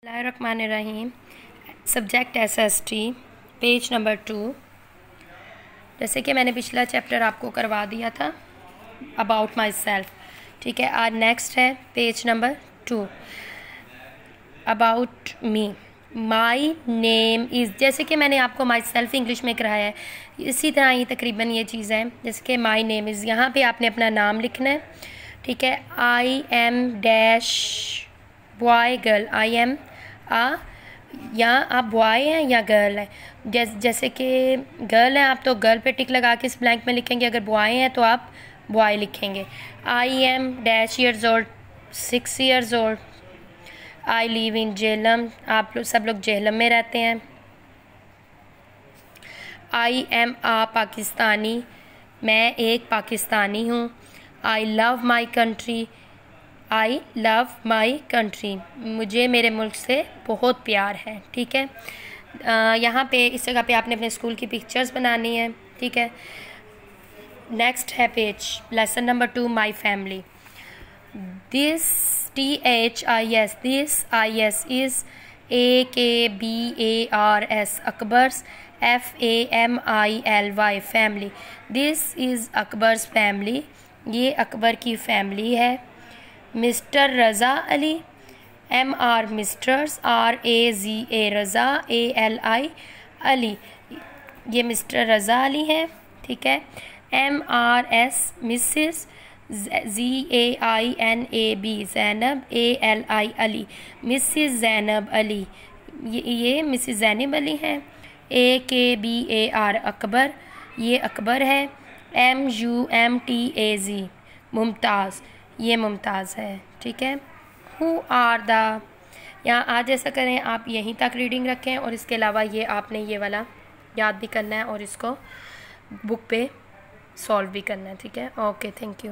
बिस्मिल्लाहिर्रहमानिर्रहीम। Subject SST, page number 2। जैसे कि मैंने पिछला चैप्टर आपको करवा दिया था अबाउट माई सेल्फ, ठीक है। आज नेक्स्ट है page number 2, about me. My name is, जैसे कि मैंने आपको माई सेल्फ इंग्लिश में कराया है, इसी तरह ही तकरीबन ये चीज़ है। जैसे कि माई नेम इज़, यहाँ पे आपने अपना नाम लिखना है, ठीक है। I am dash boy girl, I am या आप बॉय हैं या गर्ल हैं। जैसे कि गर्ल हैं आप तो गर्ल पे टिक लगा के इस ब्लैंक में लिखेंगे, अगर बॉय हैं तो आप बॉय लिखेंगे। I am dash years old, 6 years old. I live in Jhelum, आप लोग सब लोग जेहलम में रहते हैं। आई एम आ पाकिस्तानी, मैं एक पाकिस्तानी हूँ। I love my country, I love my country, मुझे मेरे मुल्क से बहुत प्यार है, ठीक है। यहाँ पे इस जगह पे आपने अपने स्कूल की पिक्चर्स बनानी है, ठीक है। नेक्स्ट है page lesson number 2, my family. This THIS, this IS is AKBARS, Akbar's FAMILY, family. This is Akbar's family, ये अकबर की फैमिली है। मिस्टर रज़ा अली, MR मिस्टर्स, RAZA रज़ा, ALI अली, ये मिस्टर रज़ा अली हैं, ठीक है। MRS Mrs, ZAINAB Zainab, ALI Ali, Mrs Zainab Ali, ये मिसेस ज़ैनब अली हैं। AKBAR अकबर, ये अकबर है। MUMTAZ मुमताज़, ये मुमताज़ है, ठीक है। हु आर द, यहाँ आज ऐसा करें आप यहीं तक रीडिंग रखें और इसके अलावा ये आपने ये वाला याद भी करना है और इसको बुक पे सॉल्व भी करना है, ठीक है। Okay, thank you.